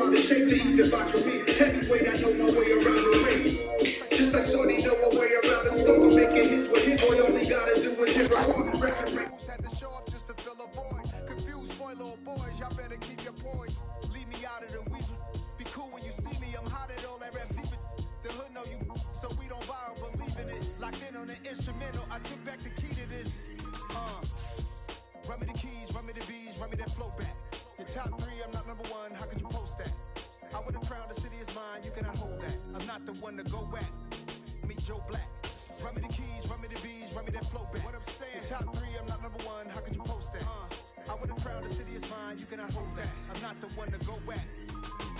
out the shape to even box with me. Heavyweight, I know my way around the ring. Just like Shorty know my way around the store. Making hits with hit boy, all he gotta do is hit record. Had to show up just to fill a void. Confused boy, little boys, y'all better keep your poise. Leave me out of the weasel. Be cool when you see me, I'm hot at all that rap deep. The hood know you, so we don't buy or believe in it. Locked in on the instrumental, I took back the key to this. Run me the keys, run me the bees, run me that flow back. Your top three, I'm not number one, how could you post that? I would've crowned the city is mine, you cannot hold that. I'm not the one to go back. Meet Joe Black. Run me the keys, run me the bees, run me that flow back. What I'm saying, your top three, I'm not number one, how could you post that? I would've crowned the city is mine, you cannot hold that. I'm not the one to go back.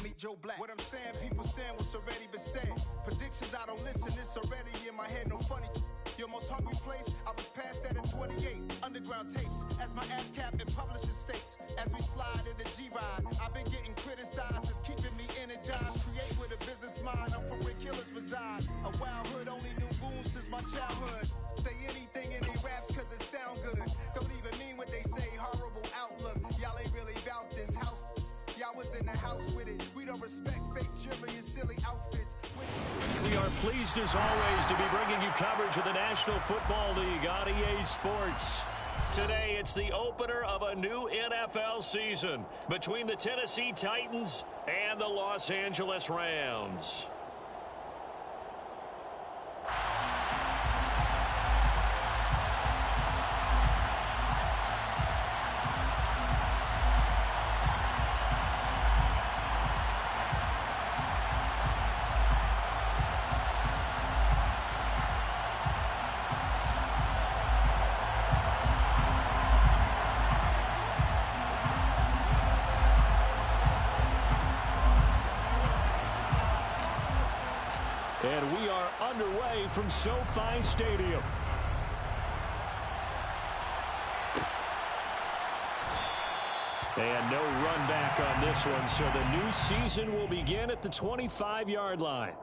Meet Joe Black. What I'm saying, people saying what's already been said. Predictions, I don't listen, it's already in my head, no funny. Your most hungry place, I was past that at 28. Underground tapes, as my ass cap in publishing states. As we slide in the G-Ride, I've been getting criticized, it's keeping me energized. Create with a business mind, I'm from where killers reside. A wild hood, only knew goons since my childhood. Say anything in they raps cause it sound good. Don't even mean what they say, horrible outlook. Y'all ain't really about this house. Y'all was in the house with it. We don't respect fake jewelry and silly outfits. We are pleased as always to be bringing you coverage of the National Football League on EA Sports. Today it's the opener of a new NFL season between the Tennessee Titans and the Los Angeles Rams. And we are underway from SoFi Stadium. And no run back on this one, so the new season will begin at the 25-yard line.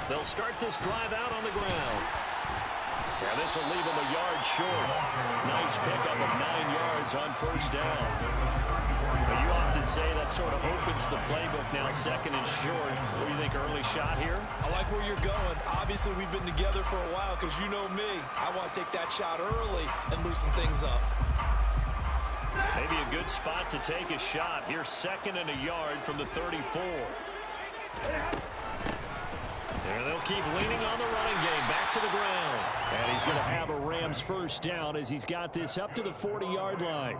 They'll start this drive out on the ground. Yeah, this will leave them a yard short. Nice pickup of 9 yards on first down. But you often say that sort of opens the playbook now, second and short. What do you think, early shot here? I like where you're going. Obviously, we've been together for a while because you know me. I want to take that shot early and loosen things up. Maybe a good spot to take a shot. Here's second and a yard from the 34. And they'll keep leaning on the running game. Back to the ground. And he's going to have a Rams first down as he's got this up to the 40-yard line.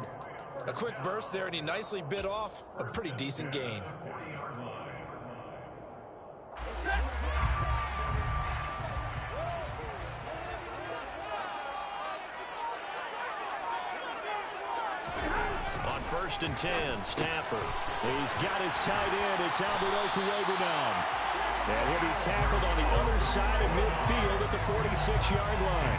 A quick burst there, and he nicely bit off a pretty decent gain. On first and 10, Stafford. He's got his tight end. It's Albert Okwuegbunam now. And he'll be tackled on the other side of midfield at the 46-yard line.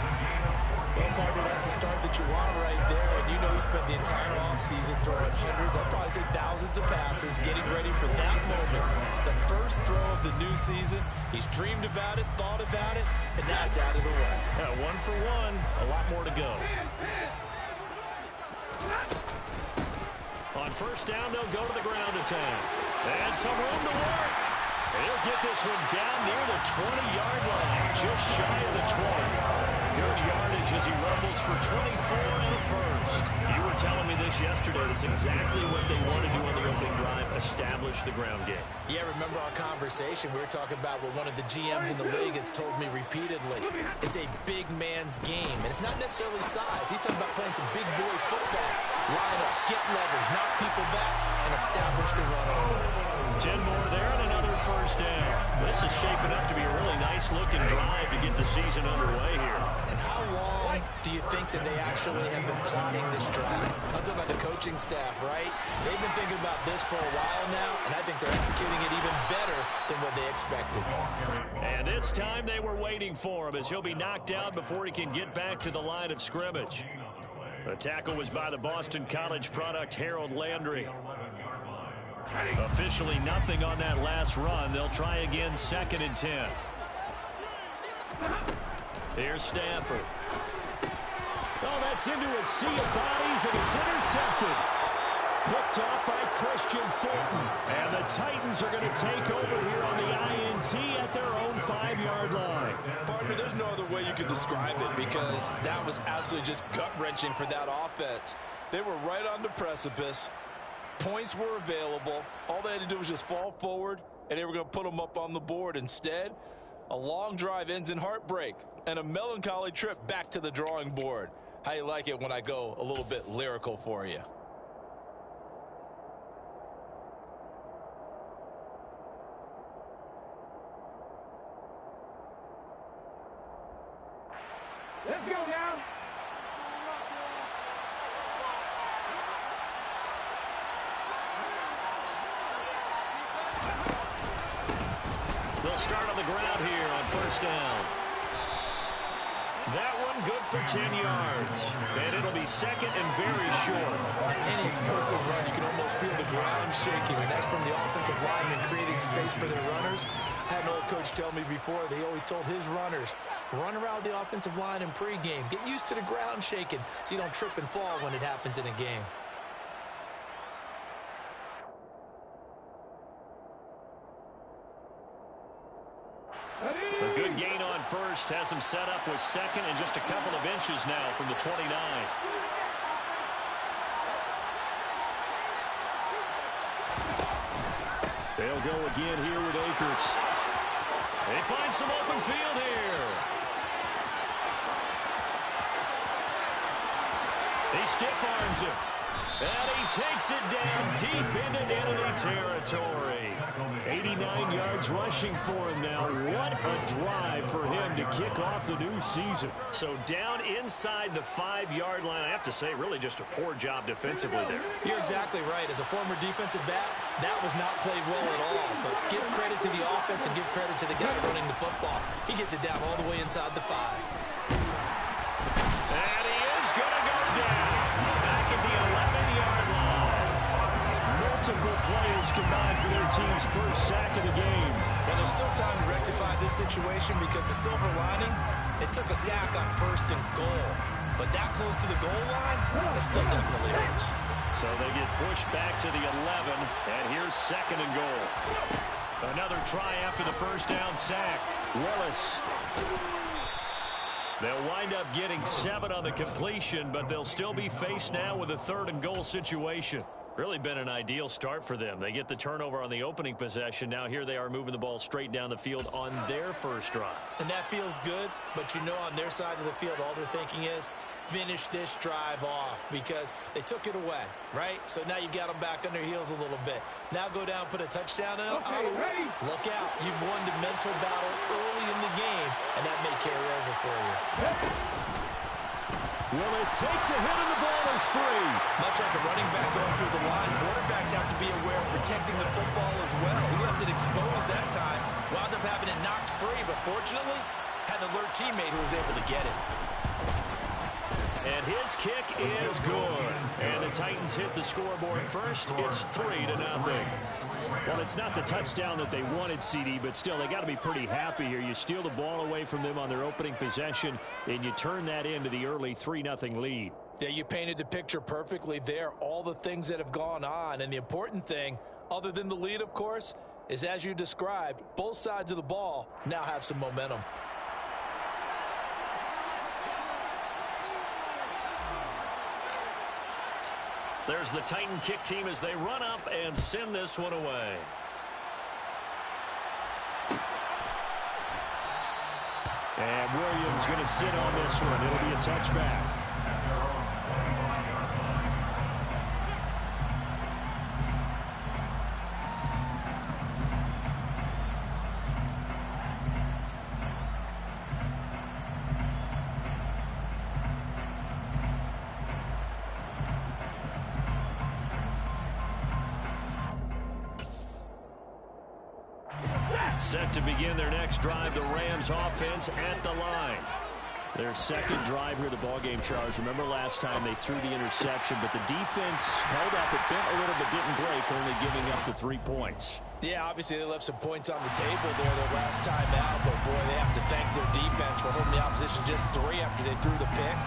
Well, partner, that's the start that you want right there. And you know he spent the entire offseason throwing hundreds, I'd probably say thousands of passes, getting ready for that moment. The first throw of the new season. He's dreamed about it, thought about it, and now it's out of the way. Yeah, 1 for 1. A lot more to go. On first down, they'll go to the ground attack. And some room to work. He'll get this one down near the 20-yard line, just shy of the 20. Good yardage as he rumbles for 24 in the first. You were telling me this yesterday. That's exactly what they want to do on the opening drive, establish the ground game. Yeah, remember our conversation? We were talking about what one of the GMs in the league has told me repeatedly. It's a big man's game, and it's not necessarily size. He's talking about playing some big boy football. Line up, get leverage, knock people back, and establish the run over. 10 more there and another first down. This is shaping up to be a really nice-looking drive to get the season underway here. And how long do you think that they actually have been plotting this drive? I'm talking about the coaching staff, right? They've been thinking about this for a while now, and I think they're executing it even better than what they expected. And this time they were waiting for him as he'll be knocked out before he can get back to the line of scrimmage. The tackle was by the Boston College product, Harold Landry. Officially nothing on that last run. They'll try again, 2nd and 10. Here's Stafford. Oh, that's into a sea of bodies, and it's intercepted. Picked off by Christian Fulton. And the Titans are going to take over here on the INT at their own 5-yard line. Partner, there's no other way you could describe it because that was absolutely just gut-wrenching for that offense. They were right on the precipice. Points were available. All they had to do was just fall forward, and they were going to put them up on the board. Instead, a long drive ends in heartbreak and a melancholy trip back to the drawing board. How you like it when I go a little bit lyrical for you? Let's go now. They'll start on the ground here on first down. That one good for 10 yards. And it'll be 2nd and very short. Any explosive run, you can almost feel the ground shaking. And that's from the offensive linemen creating space for their runners. I had an old coach tell me before, they always told his runners, run around the offensive line in pregame. Get used to the ground shaking so you don't trip and fall when it happens in a game. A good gain on first has him set up with 2nd and just a couple of inches now from the 29. They'll go again here with Akers. They find some open field here. He stiff-arms him. And he takes it down deep into enemy territory. 89 yards rushing for him now. What a drive for him to kick off the new season. So down inside the 5-yard line, I have to say, really just a poor job defensively there. You're exactly right. As a former defensive back, that was not played well at all. But give credit to the offense and give credit to the guy running the football. He gets it down all the way inside the 5. And he is going to go down. Back at the 11-yard line. Multiple players combined for their team's first sack of the game. Well, there's still time to rectify this situation because the silver lining, it took a sack on 1st and goal. But that close to the goal line, it still definitely hurts. So they get pushed back to the 11, and here's 2nd and goal. Another try after the first down sack. Willis. They'll wind up getting 7 on the completion, but they'll still be faced now with a 3rd and goal situation. Really been an ideal start for them. They get the turnover on the opening possession. Now here they are moving the ball straight down the field on their first drive. And that feels good, but you know on their side of the field, all they're thinking is, finish this drive off because they took it away, right? So now you got them back on their heels a little bit. Now go down, put a touchdown on them. Look out. You've won the mental battle early in the game, and that may carry over for you. Willis takes a hit and the ball is free. Much like a running back going through the line, quarterbacks have to be aware of protecting the football as well. He left it exposed that time, wound up having it knocked free, but fortunately had an alert teammate who was able to get it. And his kick is good. And the Titans hit the scoreboard first. It's 3-0. Well, it's not the touchdown that they wanted, CD, but still, they got to be pretty happy here. You steal the ball away from them on their opening possession, and you turn that into the early 3-0 lead. Yeah, you painted the picture perfectly there. All the things that have gone on. And the important thing, other than the lead, of course, is as you described, both sides of the ball now have some momentum. There's the Titan kick team as they run up and send this one away. And Williams going to sit on this one. It'll be a touchback. Set to begin their next drive, the Rams offense at the line. Their second drive here of the ballgame, Charles. Remember last time they threw the interception, but the defense held up. It bent a little but didn't break, only giving up the 3 points. Yeah, obviously they left some points on the table there their last time out, but boy, they have to thank their defense for holding the opposition just 3 after they threw the pick.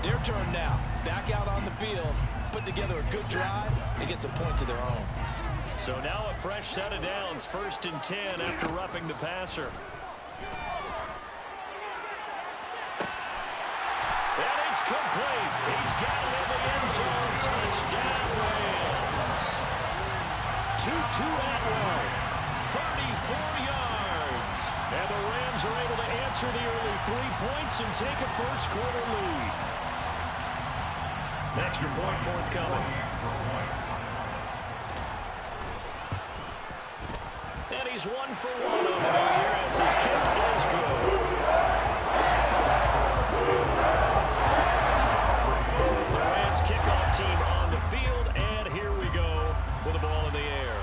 Their turn now. Back out on the field, put together a good drive, and get some points of their own. So now a fresh set of downs, 1st and 10 after roughing the passer. And it's complete. He's got it in the end zone. Touchdown, Rams. Tutu Atwell, 34 yards. And the Rams are able to answer the early 3 points and take a first-quarter lead. Extra point forthcoming. And he's 1 for 1 on the new year as his kick is good. The Rams kickoff team on the field, and here we go with the ball in the air.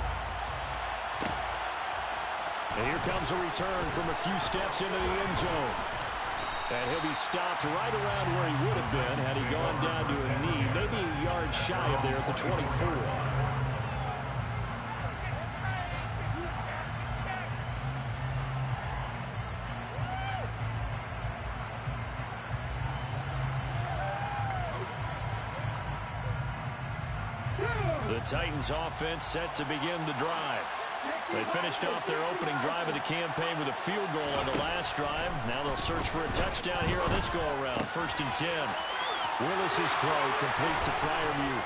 And here comes a return from a few steps into the end zone. And he'll be stopped right around where he would have been had he gone down to a knee, maybe a yard shy of there at the 24. The Titans offense set to begin the drive. They finished off their opening drive of the campaign with a field goal on the last drive. Now they'll search for a touchdown here on this go-around. 1st and 10. Willis's throw complete to Freiermuth.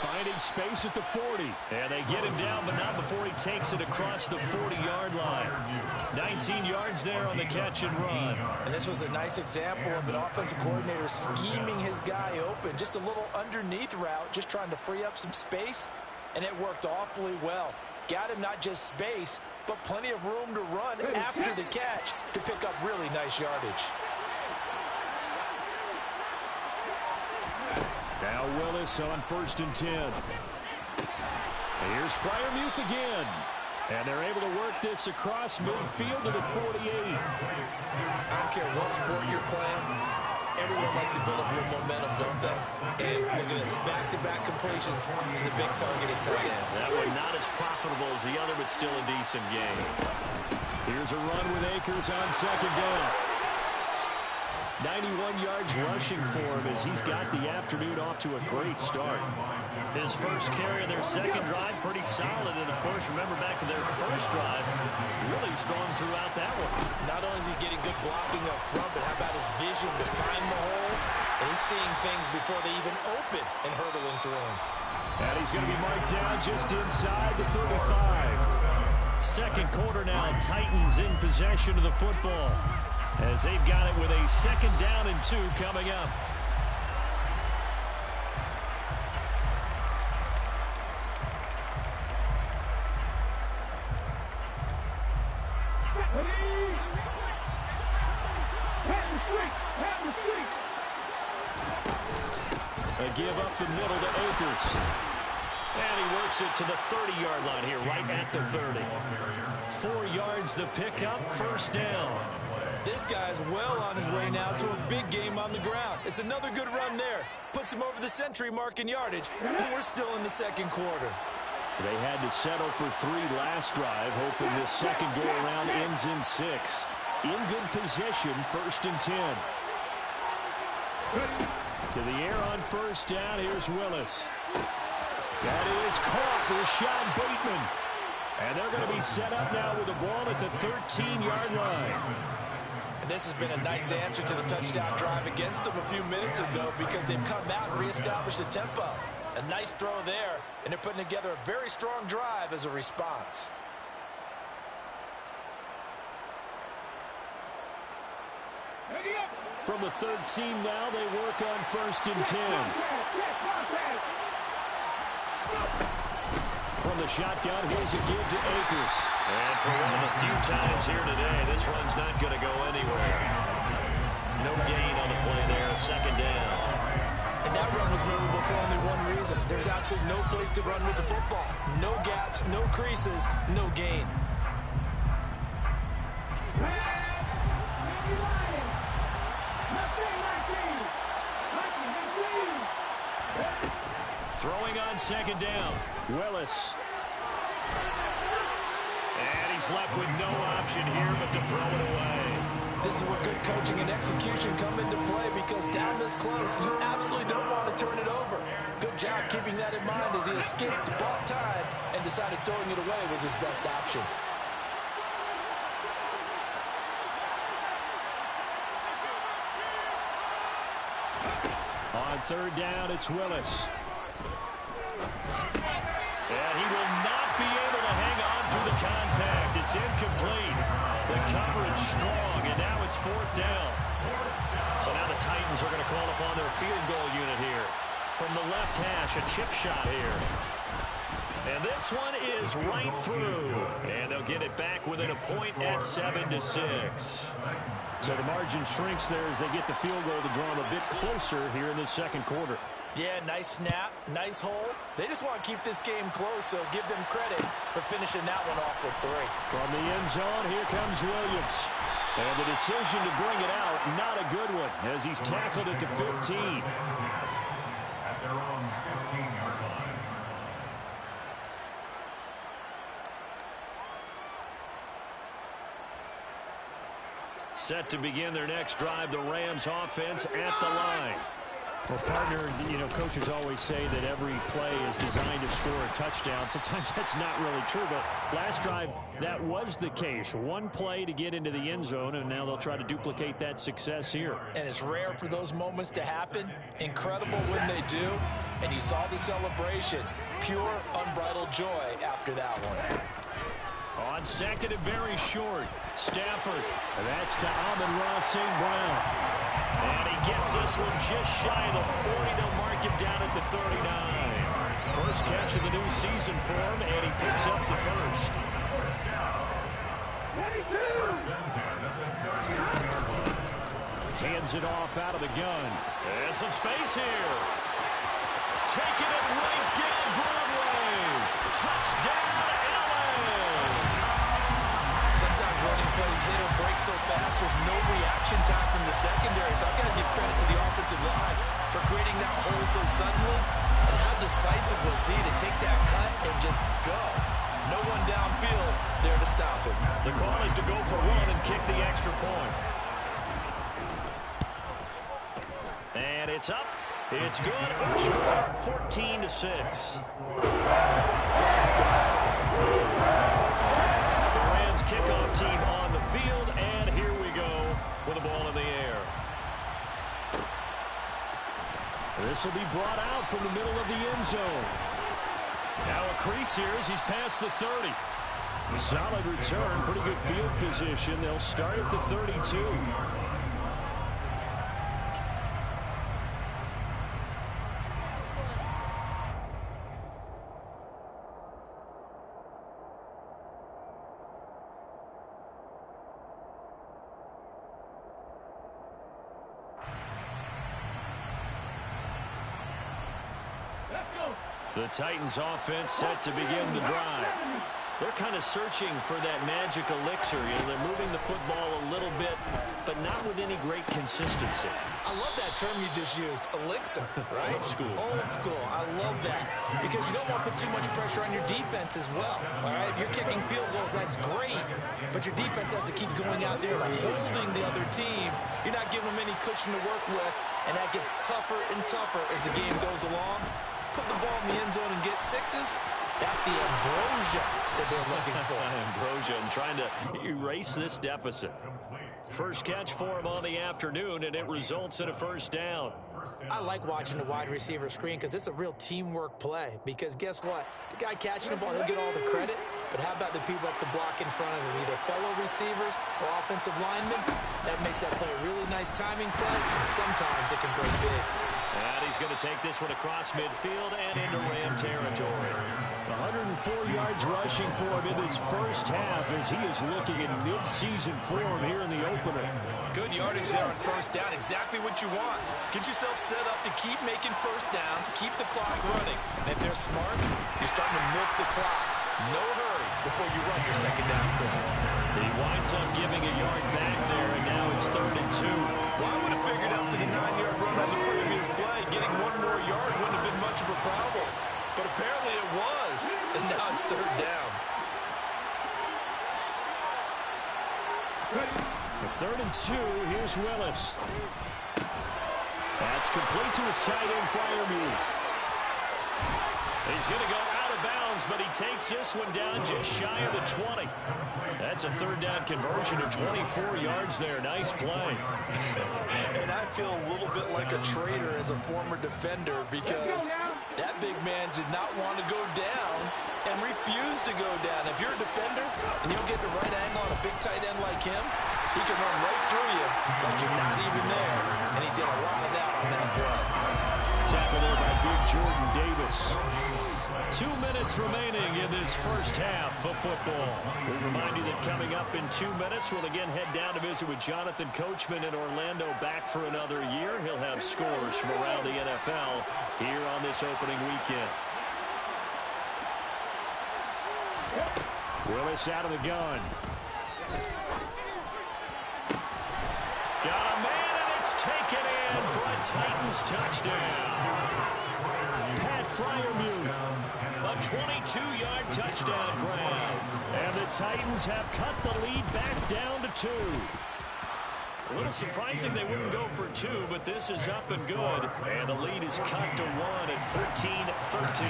Finding space at the 40. And they get him down, but not before he takes it across the 40-yard line. 19 yards there on the catch and run. And this was a nice example of an offensive coordinator scheming his guy open. Just a little underneath route, just trying to free up some space, and it worked awfully well. Got him not just space, but plenty of room to run after the catch to pick up really nice yardage. Now Willis on 1st and 10. Here's Freiermuth again. And they're able to work this across midfield to the 48. I don't care what sport you're playing. Everyone likes to build up a little momentum, don't they? And look at this, back-to-back completions to the big targeted tight end. That one not as profitable as the other, but still a decent game. Here's a run with Akers on 2nd down. 91 yards rushing for him as he's got the afternoon off to a great start. His first carry of their second drive, pretty solid. And, of course, remember back to their first drive, really strong throughout that one. Not only is he getting good blocking up front, but how about his vision to find the holes? And he's seeing things before they even open and hurdling through them. And he's going to be marked down just inside the 35. Second quarter now, Titans in possession of the football, as they've got it with a 2nd down and 2 coming up. They give up the middle to Akers. And he works it to the 30-yard line here, right at the 30. 4 yards the pickup, 1st down. This guy's well on his way now to a big game on the ground. It's another good run there. Puts him over the century mark in yardage, and we're still in the second quarter. They had to settle for 3 last drive, hoping this second go-around ends in 6. In good position, 1st and 10. To the air on 1st down, here's Willis. That is caught, Rashad Bateman. And they're going to be set up now with the ball at the 13-yard line. And this has been a nice answer to the touchdown drive against them a few minutes ago, because they've come out and reestablished the tempo. A nice throw there, and they're putting together a very strong drive as a response. From the 13 now, they work on 1st and 10. From the shotgun, here's a give to Akers. And for one of the few times here today, this run's not going to go anywhere. No gain on the play there, 2nd down. And that run was memorable for only one reason. There's absolutely no place to run with the football. No gaps, no creases, no gain. Throwing on second down. Willis. And he's left with no option here but to throw it away. This is where good coaching and execution come into play, because down this close, you absolutely don't want to turn it over. Good job keeping that in mind as he escaped, bought time, and decided throwing it away was his best option. On third down, it's Willis. And he will not be able to hang on through the contact. It's incomplete. The coverage strong, and now it's fourth down. So now the Titans are going to call upon their field goal unit here. From the left hash, a chip shot here. And this one is right through. And they'll get it back within a point at 7-6. So the margin shrinks there as they get the field goal to draw them a bit closer here in the second quarter. Yeah, nice snap, nice hole. They just want to keep this game close, so give them credit for finishing that one off with 3. From the end zone, here comes Williams. And the decision to bring it out, not a good one, as he's tackled at the 15. At their own 15-yard line. Set to begin their next drive, the Rams offense at the line. Well, partner, coaches always say that every play is designed to score a touchdown. Sometimes that's not really true, but last drive, that was the case. One play to get into the end zone, and now they'll try to duplicate that success here. And it's rare for those moments to happen. Incredible when they do. And you saw the celebration. Pure, unbridled joy after that one. On second and very short, Stafford. And that's to Amon-Ra St. Brown. And he gets this one just shy of the 40. They'll mark him down at the 39. First catch of the new season for him, and he picks up the first. Hands it off out of the gun. And some space here. Taking it right down Broadway. Touchdown, LA. Sometimes running plays hit or break so fast, there's no reaction time from the secondary. So I've got to give credit to the offensive line for creating that hole so suddenly. And how decisive was he to take that cut and just go. No one downfield there to stop him. The call is to go for one and kick the extra point. And it's up. It's good. Our score, 14-6. Kickoff team on the field, and here we go with the ball in the air. This will be brought out from the middle of the end zone. Now a crease here as he's past the 30. Solid return, pretty good field position. They'll start at the 32. The Titans offense set to begin the drive. They're kind of searching for that magic elixir. They're moving the football a little bit, but not with any great consistency. I love that term you just used, elixir, right? Old school. Old school. I love that because you don't want to put too much pressure on your defense as well, all right? If you're kicking field goals, that's great, but your defense has to keep going out there and holding the other team. You're not giving them any cushion to work with, and that gets tougher and tougher as the game goes along. Put the ball in the end zone and get sixes. That's the ambrosia that they're looking for. Ambrosia and trying to erase this deficit. First catch for him on the afternoon, and it results in a first down. I like watching the wide receiver screen because it's a real teamwork play. Because guess what? The guy catching the ball, he'll get all the credit. But how about the people up to block in front of him, either fellow receivers or offensive linemen? That makes that play a really nice timing play, and sometimes it can break big. And he's going to take this one across midfield and into Ram territory. 104 yards rushing for him in this first half as he is looking in mid-season form here in the opener. Good yardage there on first down. Exactly what you want. Get yourself set up to keep making first downs, keep the clock running. And if they're smart, you're starting to milk the clock. No hurry before you run your second down play. He winds up giving a yard back there, and now it's 3rd and 2. Well, I would have figured out to the 9-yard run on the previous play. Getting one more yard wouldn't have been much of a problem. down. The 3rd and 2, here's Willis. That's complete to his tight end, Freiermuth. He's going to go out of bounds, but he takes this one down just shy of the 20. That's a 3rd down conversion of 24 yards there. Nice play. And I feel a little bit like a traitor as a former defender because that big man did not want to go down and refused to go down. If you're a defender and you don't get the right angle on a big tight end like him, he can run right through you like you're not even there. And he did a lot of that on that play. Tackled there by big Jordan Davis. 2 minutes remaining in this first half of football. We remind you that coming up in 2 minutes, we'll again head down to visit with Jonathan Coachman in Orlando, back for another year. He'll have scores from around the NFL here on this opening weekend. Willis out of the gun. Got a man, and it's taken in for a Titans touchdown. Pat Freiermuth, a 22-yard touchdown grab. And the Titans have cut the lead back down to 2. A little surprising they wouldn't go for 2, but this is up and good. And the lead is cut to 1 at 13-13.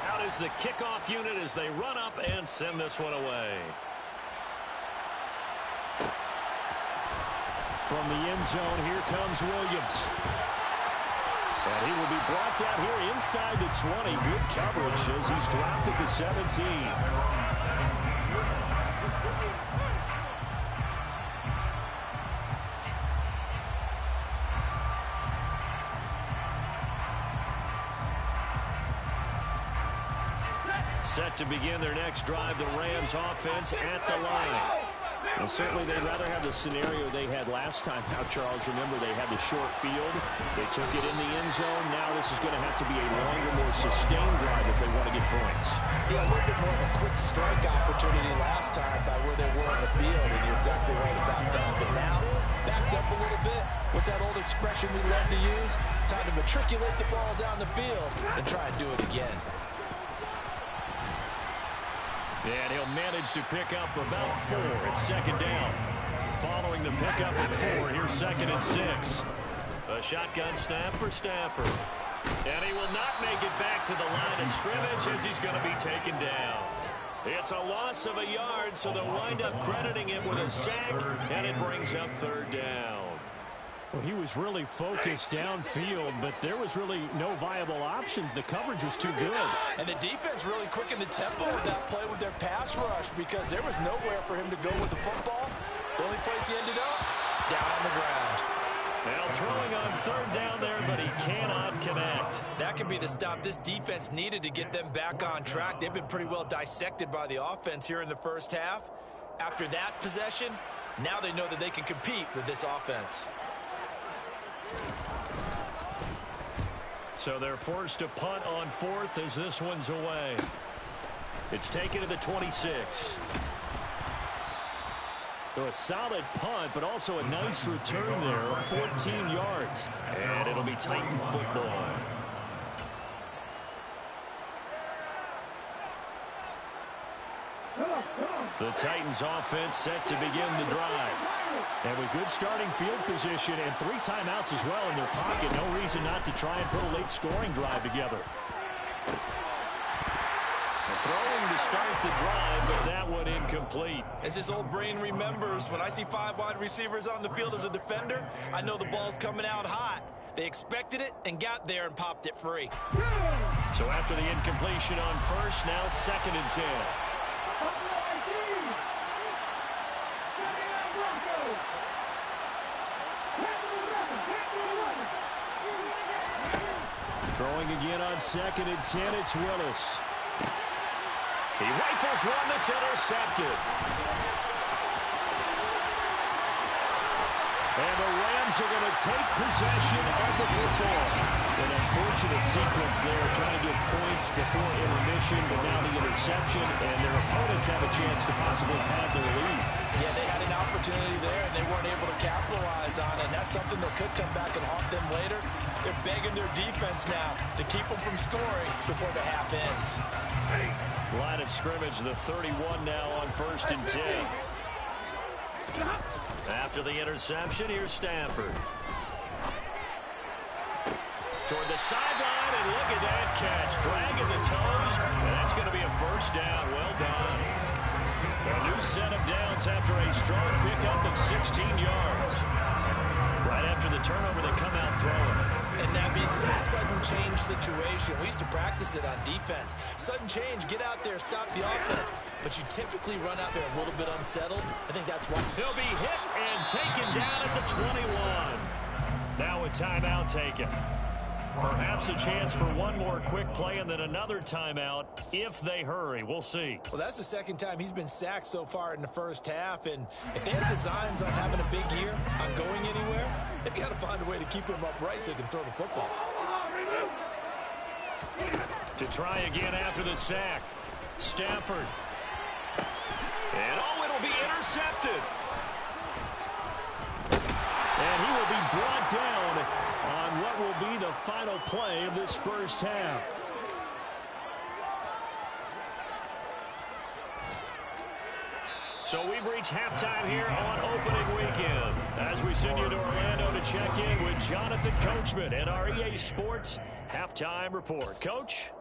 Out is the kickoff unit as they run up and send this one away. From the end zone, here comes Williams. And he will be brought down here inside the 20. Good coverage as he's dropped at the 17. Set to begin their next drive, the Rams offense at the line. Well, certainly they'd rather have the scenario they had last time. Now, Charles, remember they had the short field. They took it in the end zone. Now this is going to have to be a longer, more sustained drive if they want to get points. Yeah, a little bit more of a quick strike opportunity last time by where they were on the field, and you're exactly right about that. But now, backed up a little bit. What's that old expression we love to use? Time to matriculate the ball down the field and try and do it again. And he'll manage to pick up about 4. It's 2nd down. Following the pickup at 4, here's 2nd and 6. A shotgun snap for Stafford. And he will not make it back to the line of scrimmage as he's going to be taken down. It's a loss of a yard, so they'll wind up crediting him with a sack, and it brings up 3rd down. Well, he was really focused downfield, but there was really no viable options. The coverage was too good. And the defense really quickened the tempo of that play with their pass rush because there was nowhere for him to go with the football. The only place he ended up, down on the ground. Now throwing on 3rd down there, but he cannot connect. That could be the stop this defense needed to get them back on track. They've been pretty well dissected by the offense here in the first half. After that possession, now they know that they can compete with this offense. So they're forced to punt on 4th as this one's away. It's taken to the 26. So a solid punt, but also a nice return there of 14 yards. And it'll be Titan football. The Titans offense set to begin the drive. And with good starting field position and 3 timeouts as well in their pocket, no reason not to try and put a late scoring drive together. Throwing to start the drive, but that one incomplete. As his old brain remembers, when I see 5 wide receivers on the field as a defender, I know the ball's coming out hot. They expected it and got there and popped it free. So after the incompletion on 1st, now 2nd and 10. Throwing again on 2nd and 10, it's Willis. He rifles one that's intercepted. And the Rams are going to take possession of the football. An unfortunate sequence there, trying to get points before intermission, but now the interception, and their opponents have a chance to possibly pad their lead. Yeah, they had an opportunity opportunity there, and they weren't able to capitalize on it. And that's something that could come back and haunt them later. They're begging their defense now to keep them from scoring before the half ends. Line of scrimmage, the 31 now on 1st and 10. After the interception, here's Stanford. Toward the sideline, and look at that catch. Dragging the toes, and that's going to be a first down. Well done. A new set of downs after a strong pickup of 16 yards. Right after the turnover, they come out throwing. And that means it's a sudden change situation. We used to practice it on defense. Sudden change, get out there, stop the offense. But you typically run out there a little bit unsettled. I think that's why. He'll be hit and taken down at the 21. Now a timeout taken. Perhaps a chance for one more quick play and then another timeout if they hurry. We'll see. Well, that's the second time he's been sacked so far in the first half. And if they have designs on having a big year, on going anywhere, they've got to find a way to keep him upright so he can throw the football. To try again after the sack. Stanford. And it'll be intercepted. And he will be brought down on what will be the final play of this first half. So we've reached halftime here on opening weekend as we send you to Orlando to check in with Jonathan Coachman and our EA Sports Halftime Report. Coach?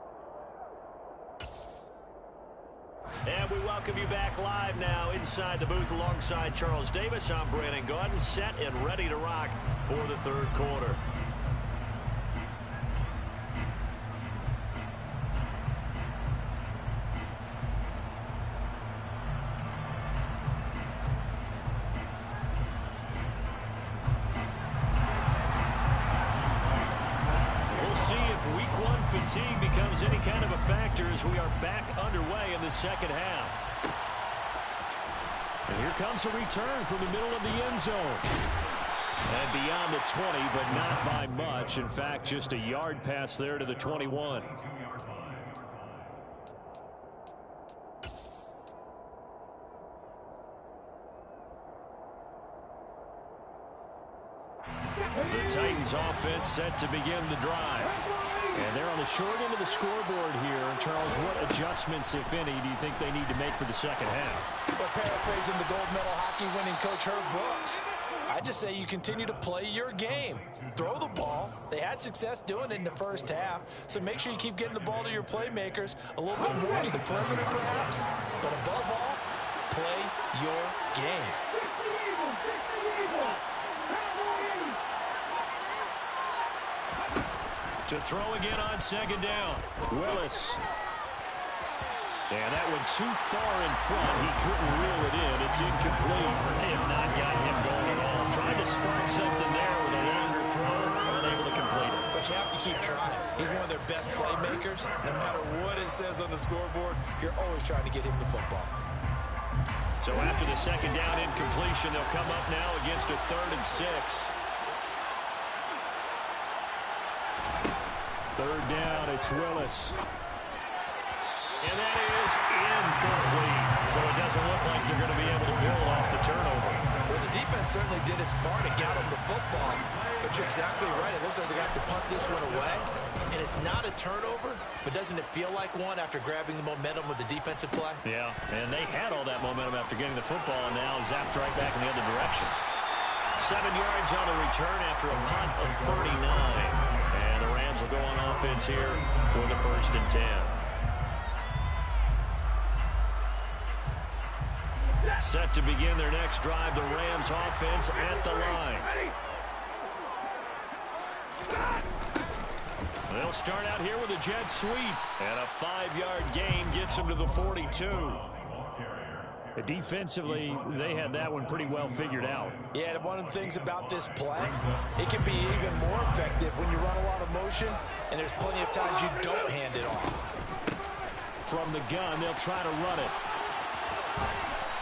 And we welcome you back live now inside the booth alongside Charles Davis. I'm Brandon Gaudin, set and ready to rock for the third quarter. Fatigue becomes any kind of a factor as we are back underway in the second half. And here comes a return from the middle of the end zone. And beyond the 20, but not by much. In fact, just a yard pass there to the 21. The Titans offense set to begin the drive. And they're on the short end of the scoreboard here. Charles, what adjustments, if any, do you think they need to make for the second half? Well, paraphrasing the gold medal hockey winning coach Herb Brooks, I just say you continue to play your game. Throw the ball. They had success doing it in the first half, so make sure you keep getting the ball to your playmakers a little bit more to the perimeter perhaps, but above all, play your game. To throw again on second down. Willis. And that one too far in front. He couldn't reel it in. It's incomplete. They have not got him going at all. Tried to spark something there with a longer throw. Unable to complete it. But you have to keep trying. He's one of their best playmakers. No matter what it says on the scoreboard, you're always trying to get him the football. So after the second down incompletion, they'll come up now against a 3rd and 6. Third down, it's Willis. And that is incomplete. So it doesn't look like they're going to be able to build off the turnover. Well, the defense certainly did its part to get them the football. But you're exactly right. It looks like they're going to have to punt this one away. And it's not a turnover, but doesn't it feel like one after grabbing the momentum with the defensive play? Yeah, and they had all that momentum after getting the football, and now zapped right back in the other direction. 7 yards on the return after a punt of 39. And the Rams will go on offense here for the 1st and 10. Set to begin their next drive, the Rams offense at the line. They'll start out here with a jet sweep. And a 5-yard gain gets them to the 42. Defensively, they had that one pretty well figured out. Yeah, and one of the things about this play, it can be even more effective when you run a lot of motion, and there's plenty of times you don't hand it off. From the gun, they'll try to run it.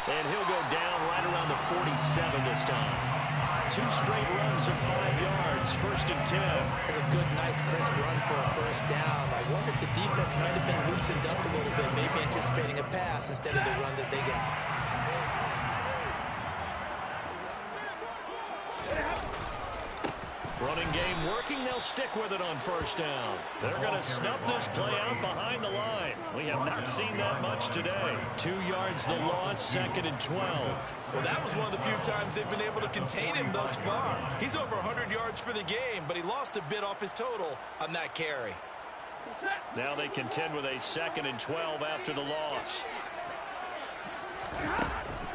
And he'll go down right around the 47 this time. 2 straight runs of 5 yards, 1st and 10. It's a good, nice, crisp run for a first down. I wonder if the defense might have been loosened up a little bit, maybe anticipating a pass instead of the run that they got. Running game working. They'll stick with it on first down. They're going to snuff this play out behind the line. We have not seen that much today. 2 yards the loss, 2nd and 12. Well, that was one of the few times they've been able to contain him thus far. He's over 100 yards for the game, but he lost a bit off his total on that carry. Now they contend with a 2nd and 12 after the loss.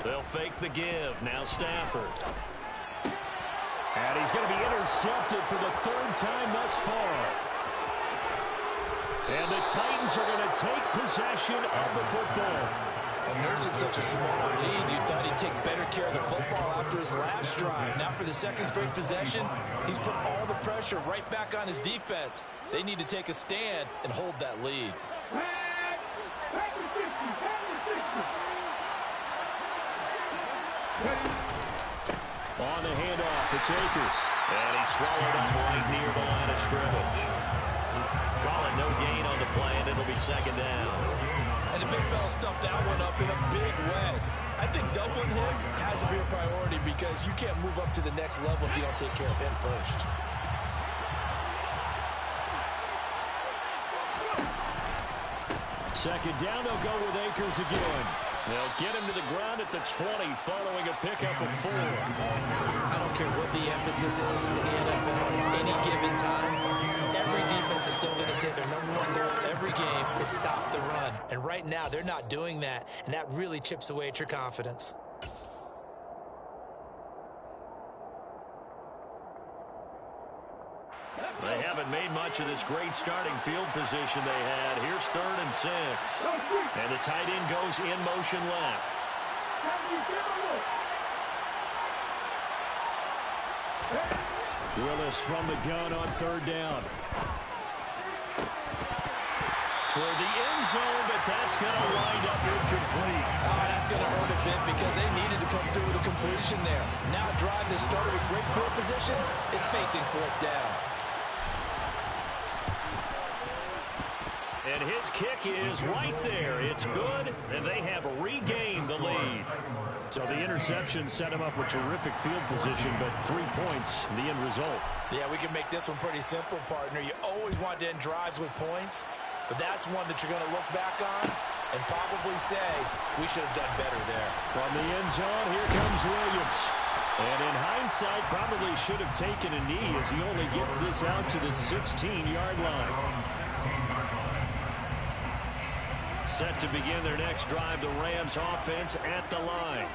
They'll fake the give. Now Stafford. And he's going to be intercepted for the 3rd time thus far. And the Titans are going to take possession of the football. Well, nursing such a small lead, you thought he'd take better care of the football after his last drive. Now for the 2nd straight possession, he's put all the pressure right back on his defense. They need to take a stand and hold that lead. On the handoff, it's Akers. And he's swallowed up right near the line of scrimmage. Call it no gain on the play, and it'll be 2nd down. And the big fella stuffed that one up in a big way. I think doubling him has to be a priority because you can't move up to the next level if you don't take care of him first. Second down, they'll go with Akers again. They'll get him to the ground at the 20 following a pickup of 4. I don't care what the emphasis is in the NFL at any given time. Every defense is still going to say their #1 goal every game is stop the run. And right now, they're not doing that, and that really chips away at your confidence. They haven't made much of this great starting field position they had. Here's 3rd and 6. And the tight end goes in motion left. Willis from the gun on 3rd down. Toward the end zone, but that's going to wind up incomplete. Oh, that's going to hurt a bit because they needed to come through with a completion there. Now a drive that started with great field position is facing 4th down. And his kick is right there. It's good, and they have regained the lead. So the interception set him up with terrific field position, but 3 points, the end result. Yeah, we can make this one pretty simple, partner. You always want to end drives with points, but that's one that you're going to look back on and probably say, we should have done better there. From the end zone, here comes Williams. And in hindsight, probably should have taken a knee as he only gets this out to the 16-yard line. Set to begin their next drive, the Rams offense at the line.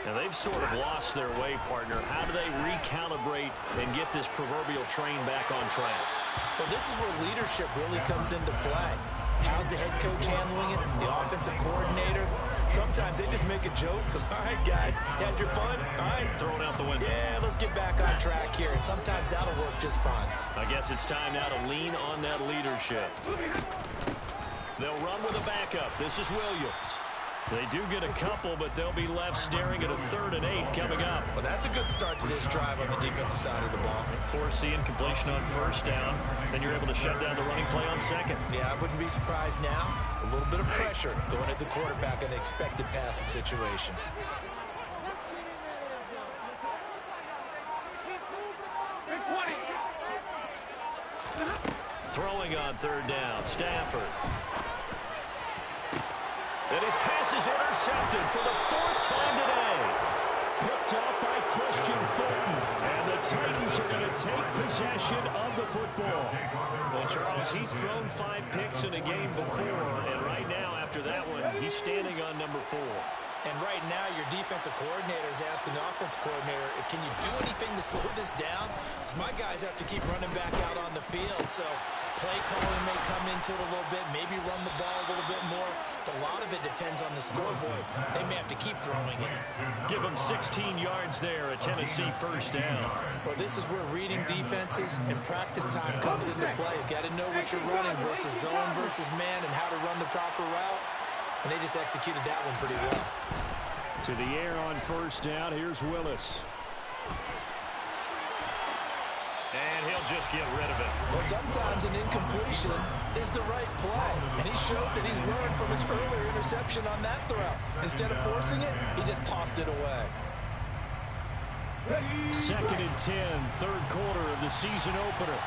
Now, they've sort of lost their way, partner. How do they recalibrate and get this proverbial train back on track? Well, this is where leadership really comes into play. How's the head coach handling it? The offensive coordinator? Sometimes they just make a joke. All right, guys, you had your fun? All right. Throw it out the window. Yeah, let's get back on track here. And sometimes that'll work just fine. I guess it's time now to lean on that leadership. They'll run with a backup. This is Williams. They do get a couple, but they'll be left staring at a 3rd and 8 coming up. Well, that's a good start to this drive on the defensive side of the ball. Force the incompletion on 1st down. Then you're able to shut down the running play on 2nd. Yeah, I wouldn't be surprised now. A little bit of pressure going at the quarterback in an expected passing situation. Throwing on 3rd down, Stafford. And his pass is intercepted for the 4th time today. Picked up by Christian Fulton. And the Titans are going to take possession of the football. Well, Charles, he's thrown 5 picks in a game before. And right now, after that one, he's standing on number 4. And right now, your defensive coordinator is asking the offensive coordinator, can you do anything to slow this down? Because my guys have to keep running back out on the field. So play calling may come into it a little bit, maybe run the ball a little bit more. But a lot of it depends on the scoreboard. They may have to keep throwing it. Give them 16 yards there, a Tennessee 1st down. Well, this is where reading defenses and practice time comes into play. You got to know what you're running versus zone versus man and how to run the proper route. And they just executed that one pretty well. To the air on 1st down. Here's Willis. And he'll just get rid of it. Well, sometimes an incompletion is the right play. And he showed that he's learned from his earlier interception on that throw. Instead of forcing it, he just tossed it away. Second and 10, third quarter of the season opener.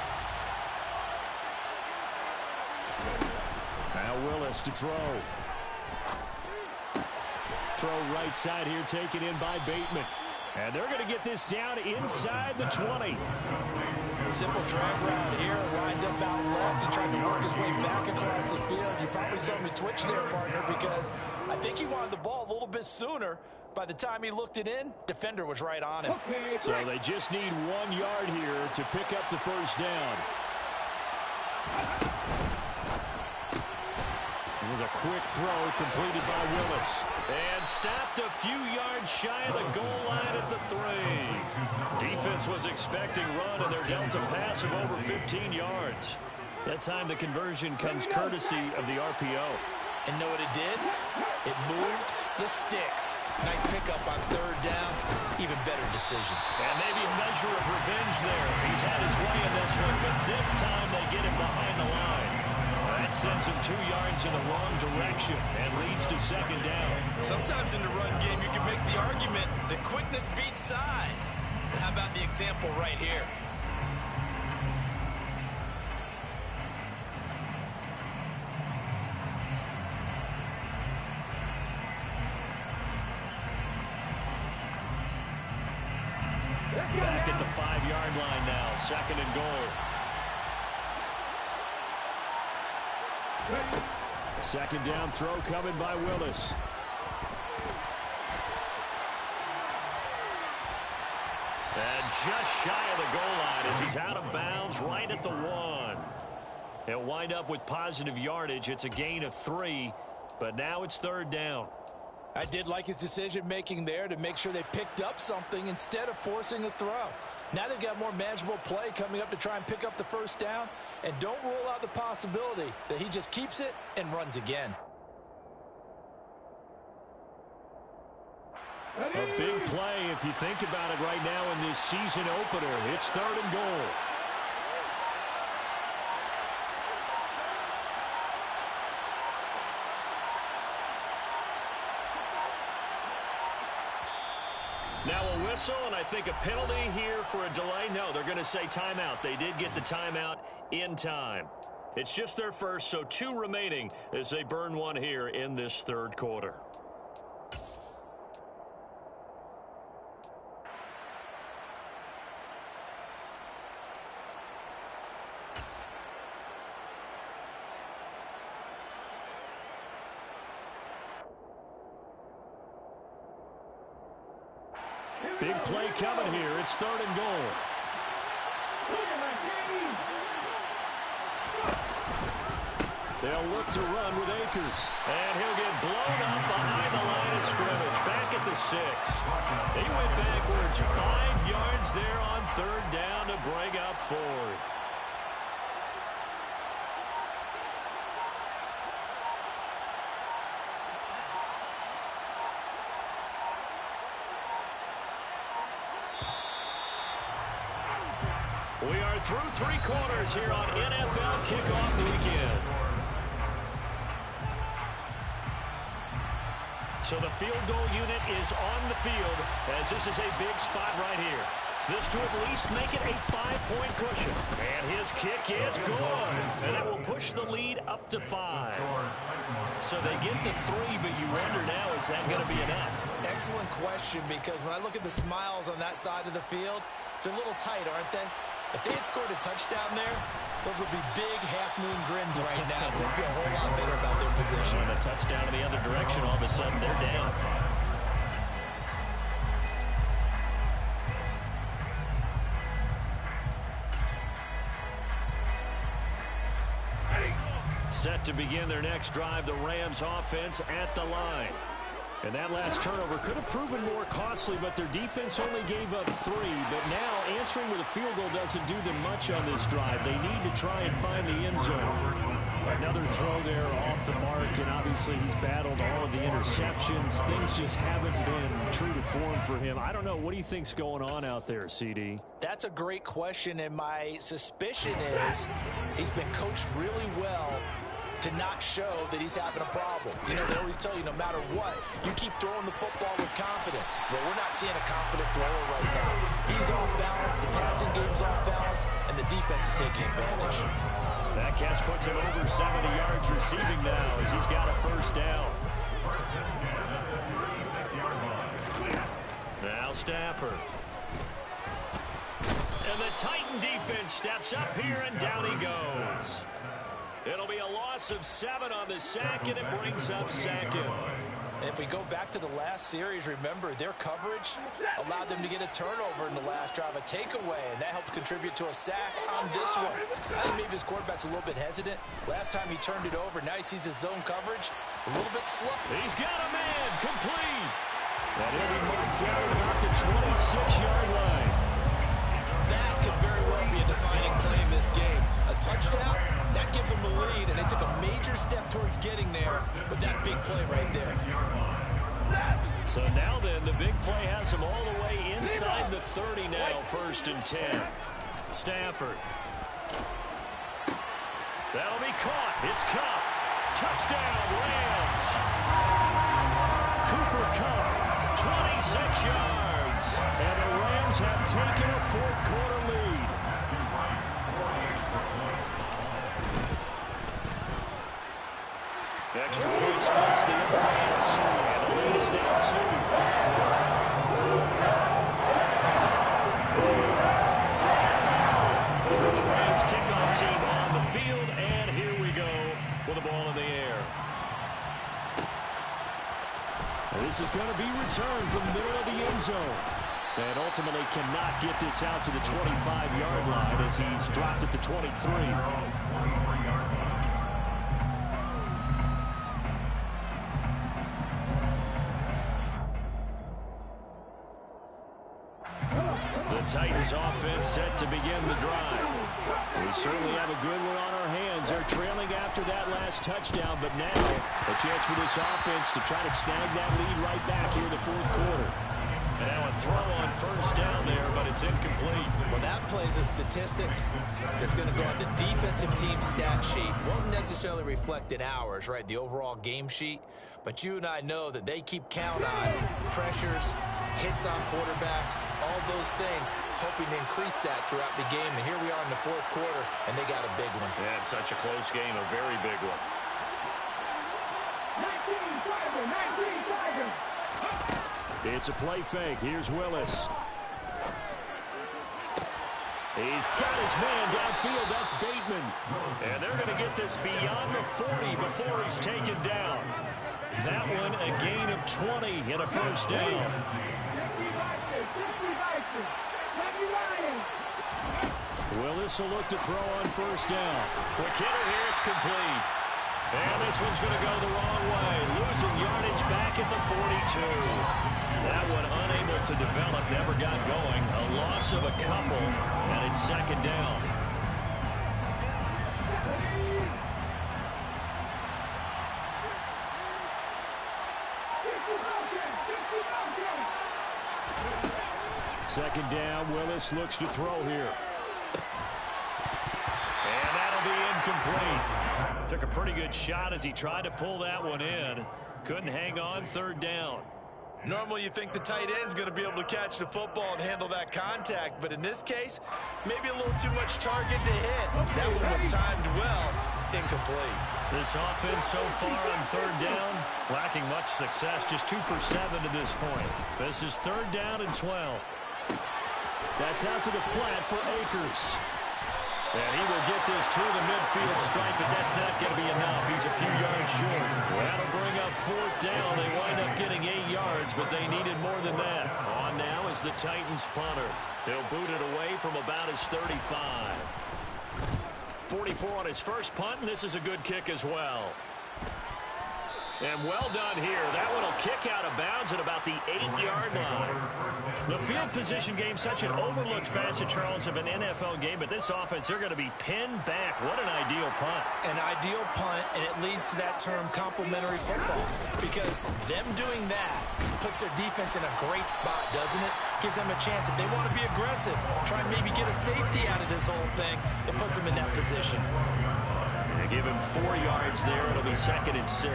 Now Willis to throw. Throw right side here, taken in by Bateman. And they're going to get this down inside the 20. Simple drag route here, lined up out left. He tried to work his way back across the field. You probably saw me twitch there, partner, because I think he wanted the ball a little bit sooner. By the time he looked it in, defender was right on him. So they just need 1 yard here to pick up the first down. It was a quick throw completed by Willis. And stopped a few yards shy of the goal line at the 3. Defense was expecting run, and they're dealt a pass of over 15 yards. That time the conversion comes courtesy of the RPO. And know what it did? It moved the sticks. Nice pickup on third down. Even better decision. And maybe a measure of revenge there. He's had his way in this one, but this time they get him behind the line. That sends him 2 yards in the wrong direction and leads to second down. Sometimes in the run game, you can make the argument that quickness beats size. How about the example right here? Back at the 5-yard line now, second and goal. Second down throw coming by Willis. And just shy of the goal line as he's out of bounds right at the 1. He'll wind up with positive yardage. It's a gain of 3, but now it's third down. I did like his decision-making there to make sure they picked up something instead of forcing a throw. Now they've got more manageable play coming up to try and pick up the first down. And don't rule out the possibility that he just keeps it and runs again. A big play if you think about it right now in this season opener. It's third and goal. Now a whistle, and I think a penalty here for a delay. No, they're going to say timeout. They did get the timeout in time. It's just their first, so 2 remaining as they burn 1 here in this third quarter. Big play coming here. It's third and goal. They'll look to run with Akers. And he'll get blown up behind the line of scrimmage. Back at the 6. He went backwards 5 yards there on third down to bring up fourth. We are through 3 quarters here on NFL Kickoff Weekend. So the field goal unit is on the field as this is a big spot right here. This to at least make it a 5-point cushion. And his kick is good. And that will push the lead up to 5. So they get to 3, but you wonder now, is that going to be enough? Excellent question, because when I look at the smiles on that side of the field, it's a little tight, aren't they? If they had scored a touchdown there, those would be big half-moon grins right now because they feel a whole lot better about their position. And a touchdown in the other direction, all of a sudden they're down. Set to begin their next drive, the Rams offense at the line. And that last turnover could have proven more costly, but their defense only gave up 3. But now answering with a field goal doesn't do them much on this drive. They need to try and find the end zone. Another throw there off the mark, and obviously he's battled all of the interceptions. Things just haven't been true to form for him. I don't know. What do you think's going on out there, CD? That's a great question, and my suspicion is he's been coached really well to not show that he's having a problem. You know, they always tell you no matter what, you keep throwing the football with confidence. Well, we're not seeing a confident thrower right now. He's off balance, the passing game's off balance, and the defense is taking advantage. That catch puts him over 70 yards receiving now as he's got a first down. Now Stafford. And the Titan defense steps up here, and down he goes. It'll be a loss of 7 on the sack, and it brings up second. And if we go back to the last series, remember, their coverage allowed them to get a turnover in the last drive, a takeaway, and that helped contribute to a sack on this one. I think maybe his quarterback's a little bit hesitant. Last time he turned it over, now he sees his zone coverage a little bit slow. He's got a man, complete. And he'll be marked down at about the 26-yard line. That could very well be a defining play in this game. A touchdown, that gives them the lead, and they took a major step towards getting there with that big play right there. So now then, the big play has them all the way inside the 30 now, 1st and 10. Stafford. That'll be caught. It's Kupp. Touchdown, Rams. Cooper Kupp, 26 yards. And the Rams have taken a 4th quarter lead. Extra point splits the offense, and the lead is now 2. The Rams kickoff team on the field, and here we go with the ball in the air. This is going to be returned from the middle of the end zone. And ultimately cannot get this out to the 25-yard line as he's dropped at the 23. Titans offense set to begin the drive. We certainly have a good one on our hands. They're trailing after that last touchdown, but now a chance for this offense to try to snag that lead right back here in the 4th quarter. And now a throw on 1st down there, but it's incomplete. Well, that plays a statistic that's going to go on the defensive team stat sheet. Won't necessarily reflect in ours, right, the overall game sheet. But you and I know that they keep count on pressures, hits on quarterbacks, all those things, hoping to increase that throughout the game. And here we are in the 4th quarter, and they got a big one. Yeah, it's such a close game, a very big one. 19 It's a play fake. Here's Willis. He's got his man downfield. That's Bateman. And they're going to get this beyond the 40 before he's taken down. That one, a gain of 20 and a 1st down. Willis will look to throw on 1st down. Quick hitter here, it's complete. And this one's going to go the wrong way. Losing yardage back at the 42. That one unable to develop, never got going. A loss of a couple, and it's 2nd down. Second down, Willis looks to throw here. And that'll be incomplete. Took a pretty good shot as he tried to pull that one in. Couldn't hang on, 3rd down. Normally you think the tight end's going to be able to catch the football and handle that contact, but in this case, maybe a little too much target to hit. That one was timed well, incomplete. This offense so far on 3rd down, lacking much success, just 2 for 7 to this point. This is 3rd down and 12. That's out to the flat for Akers. And he will get this to the midfield stripe, but that's not going to be enough. He's a few yards short. That'll bring up 4th down. They wind up getting 8 yards, but they needed more than that. On now is the Titans punter. He'll boot it away from about his 35. 44 on his first punt, and this is a good kick as well. And well done here. That one will kick out of bounds at about the 8-yard line. The field position game, such an overlooked facet, Charles, of an NFL game, but this offense, they're going to be pinned back. What an ideal punt. An ideal punt, and it leads to that term complementary football, because them doing that puts their defense in a great spot, doesn't it? Gives them a chance. If they want to be aggressive, try and maybe get a safety out of this whole thing, it puts them in that position. They Give him 4 yards there. It'll be 2nd and 6.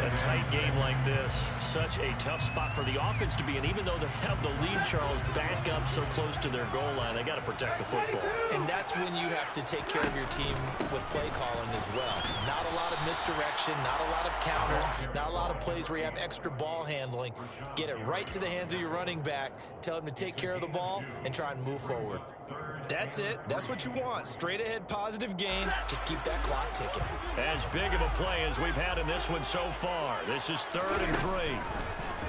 A tight game like this, such a tough spot for the offense to be in. Even though they have the lead, Charles, back up so close to their goal line, they got to protect the football. And that's when you have to take care of your team with play calling as well. Not a lot of misdirection, not a lot of counters, not a lot of plays where you have extra ball handling. Get it right to the hands of your running back, tell him to take care of the ball, and try and move forward. That's it. That's what you want. Straight ahead, positive gain. Just keep that clock ticking. As big of a play as we've had in this one so far. This is 3rd and 3.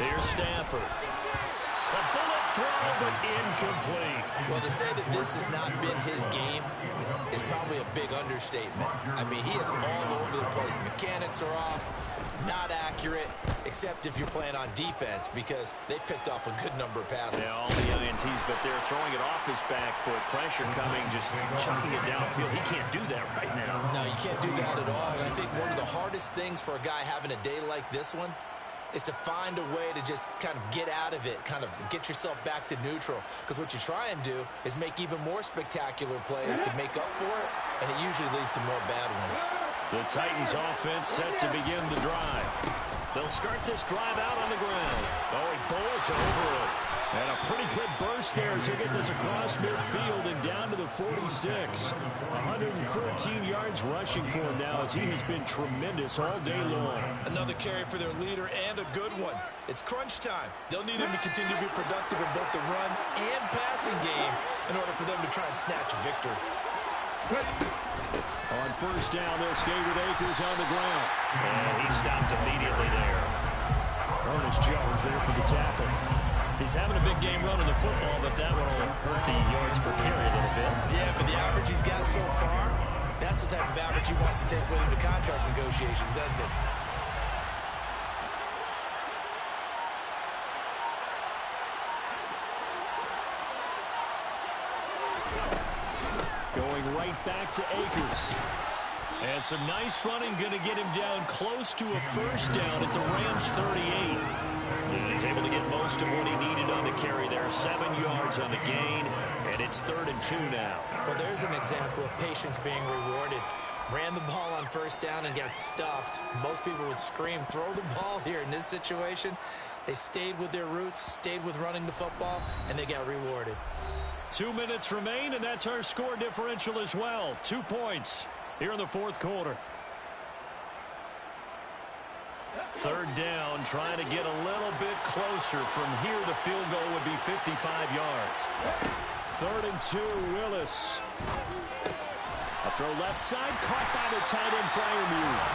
Here's Stafford. A bullet throw, but incomplete. Well, to say that this has not been his game is probably a big understatement. I mean, he is all over the place. Mechanics are off, not accurate, except if you're playing on defense, because they picked off a good number of passes. Yeah, all the INTs, but they're throwing it off his back foot. Pressure coming, just chucking it downfield. He can't do that right now. No, you can't do that at all. And I think one of the hardest things for a guy having a day like this one is to find a way to just kind of get out of it, kind of get yourself back to neutral. Because what you try and do is make even more spectacular plays to make up for it, and it usually leads to more bad ones. The Titans offense set to begin the drive. They'll start this drive out on the ground. Oh, he bowls over it. And a pretty good burst there as he gets this across midfield and down to the 46. 114 yards rushing for him now as he has been tremendous all day long. Another carry for their leader and a good one. It's crunch time. They'll need him to continue to be productive in both the run and passing game in order for them to try and snatch a victory. On 1st down, they'll stay with Akers on the ground. And he stopped immediately there. Ernest Jones there for the tackle. He's having a big game running the football, but that will hurt the yards per carry a little bit. Yeah, but the average he's got so far, that's the type of average he wants to take with him to contract negotiations, doesn't it? Going right back to Akers. And some nice running, going to get him down close to a 1st down at the Rams 38. And he's able to get most of what he needed on the carry there. 7 yards on the gain, and it's 3rd and 2 now. Well, there's an example of patience being rewarded. Ran the ball on 1st down and got stuffed. Most people would scream, throw the ball here. In this situation, they stayed with their roots, stayed with running the football, and they got rewarded. 2 minutes remain, and that's our score differential as well. 2 points here in the 4th quarter. 3rd down, trying to get a little bit closer. From here, the field goal would be 55 yards. 3rd and 2, Willis. A throw left side, caught by the tight end, Freiermuth.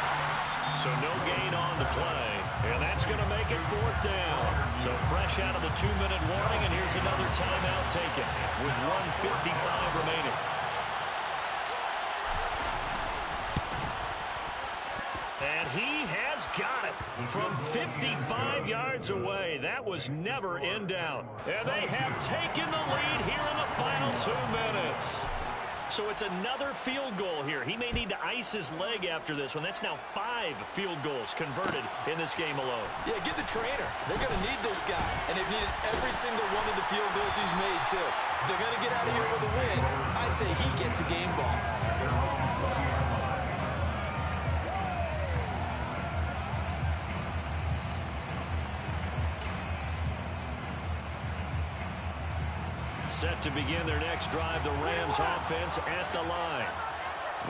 So no gain on the play, and that's going to make it 4th down. So fresh out of the 2-minute warning, and here's another timeout taken with 1:55 remaining. And he has got it from 55 yards away. That was never in doubt. And they have taken the lead here in the final 2 minutes. So it's another field goal here. He may need to ice his leg after this one. That's now 5 field goals converted in this game alone. Yeah, get the trainer. They're going to need this guy. And they've needed every single one of the field goals he's made, too. If they're going to get out of here with a win, I say he gets a game ball. Set to begin their next drive, the Rams offense at the line.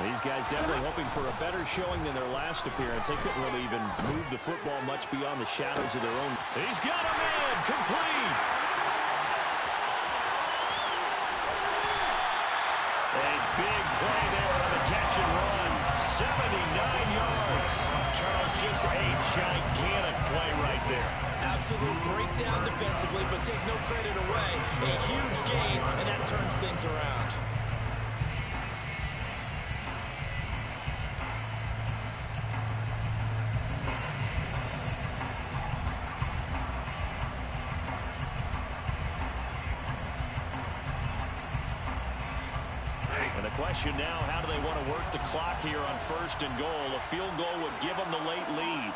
These guys definitely hoping for a better showing than their last appearance. They couldn't really even move the football much beyond the shadows of their own. He's got a man, complete. A big play there on the catch and run. 79 yards. Charles, just a gigantic play right there. Absolute breakdown defensively, but take no credit away. A huge gain, and that turns things around. And the question now, how do they want to work the clock here on 1st and goal? A field goal would give them the late lead.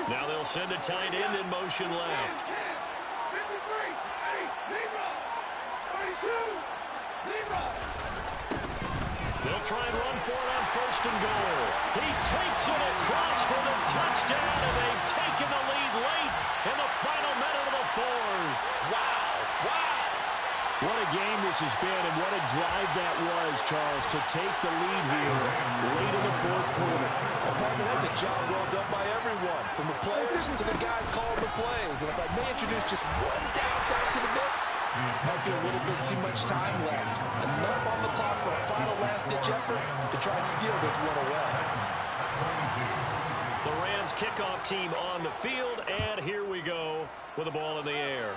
Now they'll send a tight end in motion left. They'll try and run for it on 1st and goal. He takes it across for the touchdown, and they've taken the lead late in the final minute of the 4th. Wow. Wow. What a game this has been, and what a drive that was, Charles, to take the lead here late in the 4th quarter. Partner, that's a job well done by everyone, from the players to the guys calling the plays. And if I may introduce just one downside to the mix, might be a little bit too much time left. Enough on the clock for a final last-ditch effort to try and steal this one away. The Rams kickoff team on the field, and here we go with the ball in the air.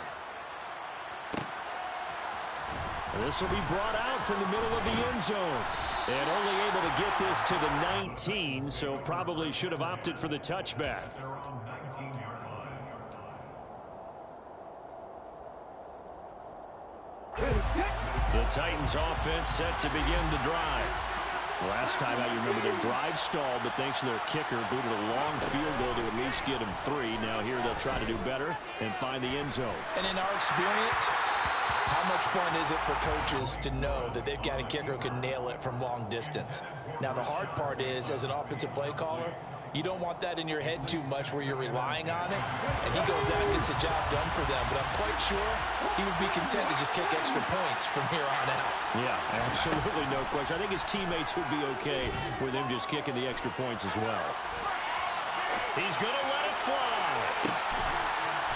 This will be brought out from the middle of the end zone. And only able to get this to the 19, so probably should have opted for the touchback. The Titans offense set to begin the drive. Last time out, you remember their drive stalled, but thanks to their kicker, booted a long field goal to at least get them 3. Now here they'll try to do better and find the end zone. And in our experience, how much fun is it for coaches to know that they've got a kicker who can nail it from long distance? Now, the hard part is, as an offensive play caller, you don't want that in your head too much where you're relying on it. And he goes out and gets the job done for them. But I'm quite sure he would be content to just kick extra points from here on out. Yeah, absolutely no question. I think his teammates would be okay with him just kicking the extra points as well. He's going to let it fly.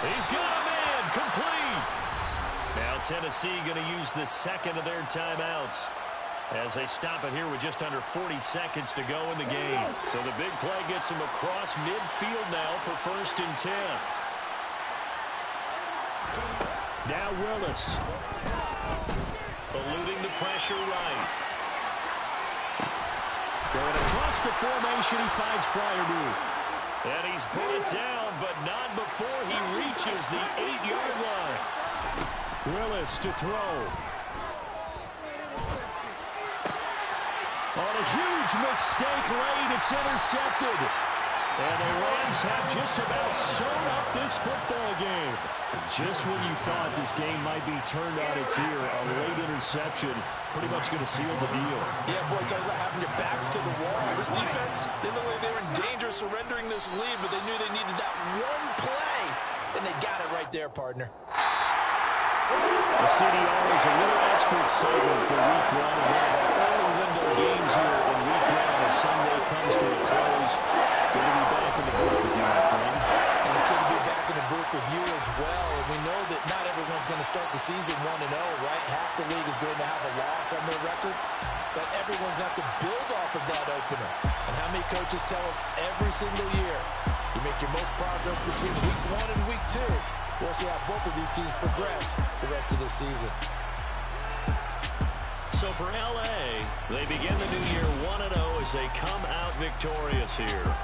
He's got a man complete. Now Tennessee going to use the second of their timeouts as they stop it here with just under 40 seconds to go in the game. So the big play gets him across midfield now for 1st and 10. Now Willis. Eluding the pressure right. Going across the formation, he finds Freiermuth. And he's brought down, but not before he reaches the 8-yard line. Willis to throw. On a huge mistake late, it's intercepted. And the Rams have just about sewn up this football game. Just when you thought this game might be turned on its ear, a late interception pretty much going to seal the deal. Yeah, boy, talk about having your backs to the wall. This defense, they look like they were in danger of surrendering this lead, but they knew they needed that one play, and they got it right there, partner. The CDR is a little extra excitement for Week 1 and one of our early window games here in Week 1 as Sunday comes to a close. Good to be back in the booth with you, my friend. And it's good to be back in the booth with you as well. And we know that not everyone's going to start the season 1-0, right? Half the league is going to have a loss on their record. But everyone's got to build off of that opener. And how many coaches tell us every single year, you make your most progress between Week 1 and Week 2. We'll see how both of these teams progress the rest of this season. So for LA, they begin the new year 1-0 as they come out victorious here.